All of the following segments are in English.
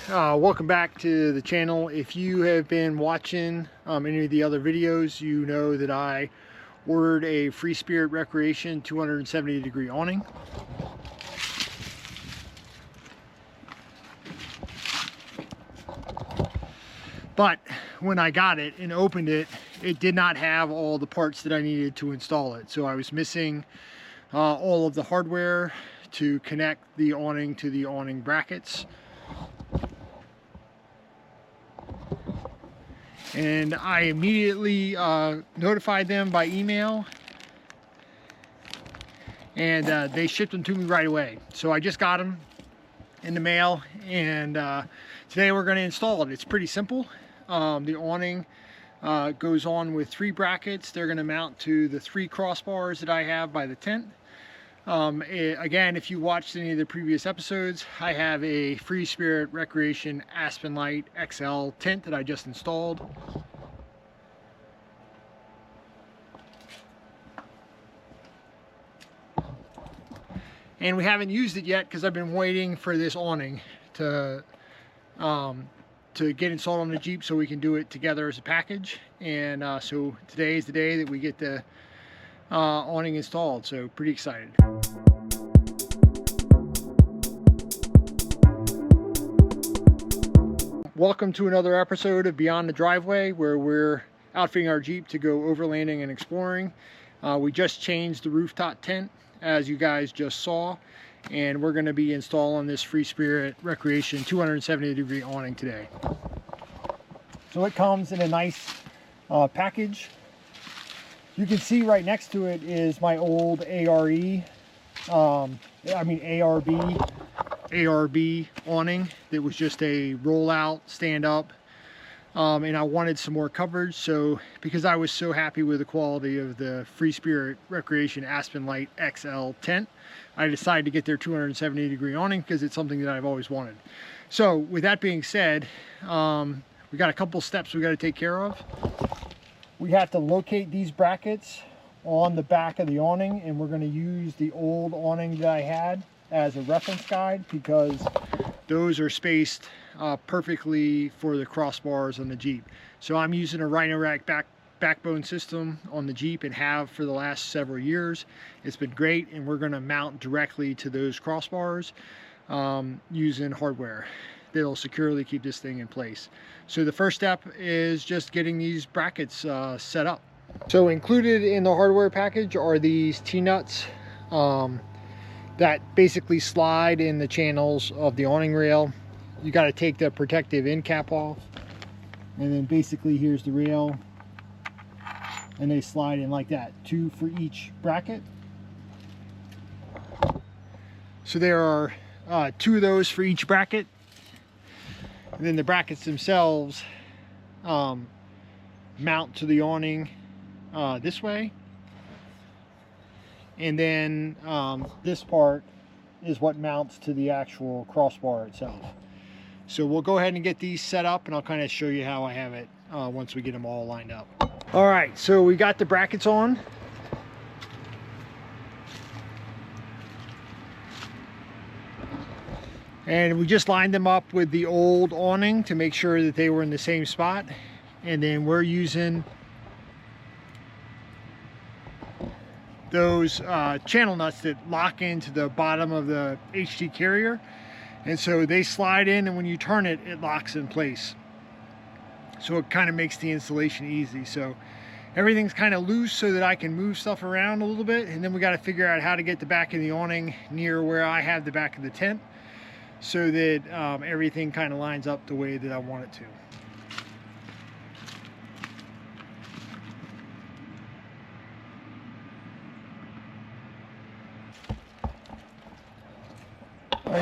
welcome back to the channel. If you have been watching any of the other videos, you know that I ordered a Freespirit Recreation 270-degree awning. But when I got it and opened it, it did not have all the parts that I needed to install it. So I was missing all of the hardware to connect the awning to the awning brackets. And I immediately notified them by email, and they shipped them to me right away. So I just got them in the mail, and today we're going to install it. It's pretty simple. The awning goes on with 3 brackets. They're going to mount to the 3 crossbars that I have by the tent. Again, if you watched any of the previous episodes, I have a Freespirit Recreation Aspen Light XL tent that I just installed. And we haven't used it yet because I've been waiting for this awning to get installed on the Jeep so we can do it together as a package. And so today is the day that we get the awning installed, so pretty excited. Welcome to another episode of Beyond the Driveway, where we're outfitting our Jeep to go overlanding and exploring. We just changed the rooftop tent, as you guys just saw, and we're going to be installing this Freespirit Recreation 270-degree awning today. So it comes in a nice package. You can see right next to it is my old ARB awning that was just a rollout stand-up, and I wanted some more coverage. So because I was so happy with the quality of the Freespirit Recreation Aspen Light XL tent, I decided to get their 270-degree awning because it's something that I've always wanted. So with that being said, we got a couple steps we got to take care of. We have to locate these brackets on the back of the awning, and we're going to use the old awning that I had as a reference guide because those are spaced perfectly for the crossbars on the Jeep. So I'm using a rhino rack backbone system on the Jeep and have for the last several years. It's been great, and we're going to mount directly to those crossbars using hardware that'll securely keep this thing in place. So the first step is just getting these brackets set up. So included in the hardware package are these T-nuts that basically slide in the channels of the awning rail. You got to take the protective end cap off, and then basically here's the rail, and they slide in like that, 2 for each bracket. So there are 2 of those for each bracket. And then the brackets themselves mount to the awning this way. And then this part is what mounts to the actual crossbar itself. So we'll go ahead and get these set up, and I'll kind of show you how I have it once we get them all lined up. All right, so we got the brackets on. And we just lined them up with the old awning to make sure that they were in the same spot. And then we're using those channel nuts that lock into the bottom of the HT carrier. And so they slide in, and when you turn it, it locks in place. So it kind of makes the installation easy. So everything's kind of loose so that I can move stuff around a little bit. And then we got to figure out how to get the back of the awning near where I have the back of the tent, so that everything kind of lines up the way that I want it to.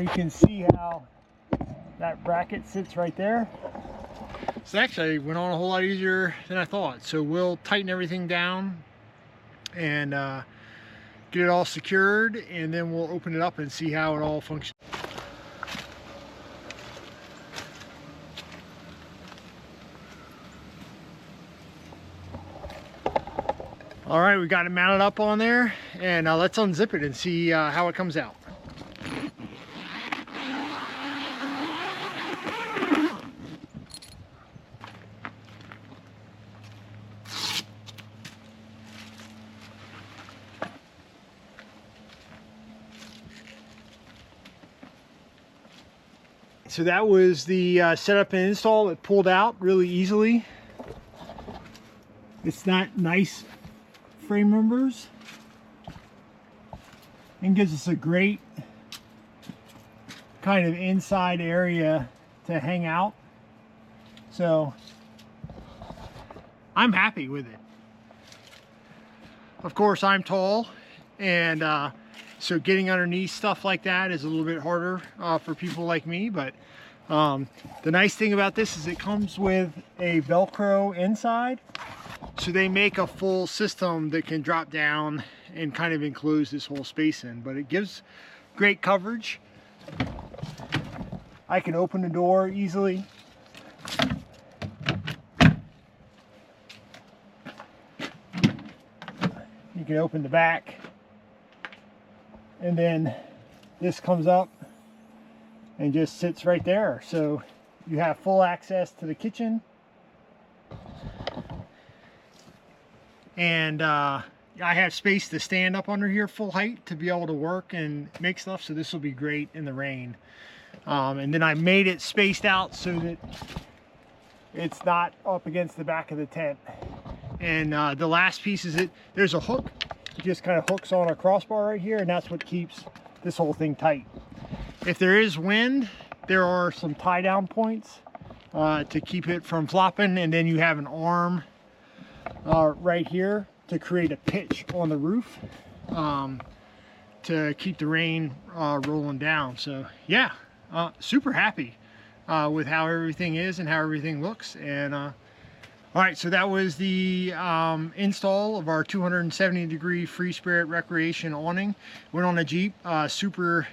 You can see how that bracket sits right there. So actually went on a whole lot easier than I thought. So we'll tighten everything down and get it all secured, and then we'll open it up and see how it all functions. All right, we got it mounted up on there, and let's unzip it and see how it comes out. so that was the setup and install. It pulled out really easily. It's not nice frame numbers and gives us a great kind of inside area to hang out. So I'm happy with it. Of course, I'm tall, and so getting underneath stuff like that is a little bit harder for people like me, but the nice thing about this is it comes with a Velcro inside. So they make a full system that can drop down and kind of enclose this whole space in, but it gives great coverage. I can open the door easily. You can open the back, and then this comes up and just sits right there. So you have full access to the kitchen. And I have space to stand up under here full height to be able to work and make stuff, so this will be great in the rain. And then I made it spaced out so that it's not up against the back of the tent. And the last piece is there's a hook. It just kind of hooks on a crossbar right here, and that's what keeps this whole thing tight. If there is wind, there are some tie down points to keep it from flopping, and then you have an arm right here to create a pitch on the roof to keep the rain rolling down. So yeah, super happy with how everything is and how everything looks. And all right, so that was the install of our 270-degree Freespirit Recreation awning. Went on a Jeep super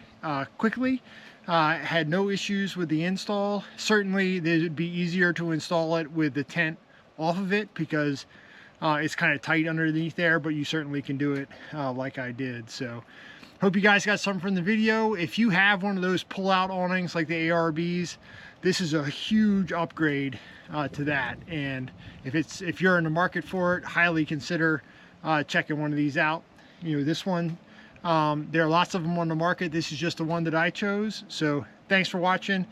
quickly. Had no issues with the install. Certainly it would be easier to install it with the tent off of it because it's kind of tight underneath there, but you certainly can do it like I did. So hope you guys got something from the video. If you have one of those pull-out awnings like the ARBs, this is a huge upgrade to that. And if you're in the market for it, highly consider checking one of these out. You know, this one, there are lots of them on the market. This is just the one that I chose. So thanks for watching.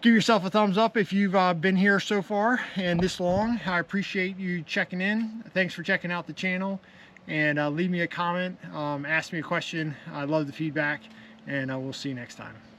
Give yourself a thumbs up if you've been here so far and this long. I appreciate you checking in. Thanks for checking out the channel, and leave me a comment, ask me a question. I love the feedback, and we'll see you next time.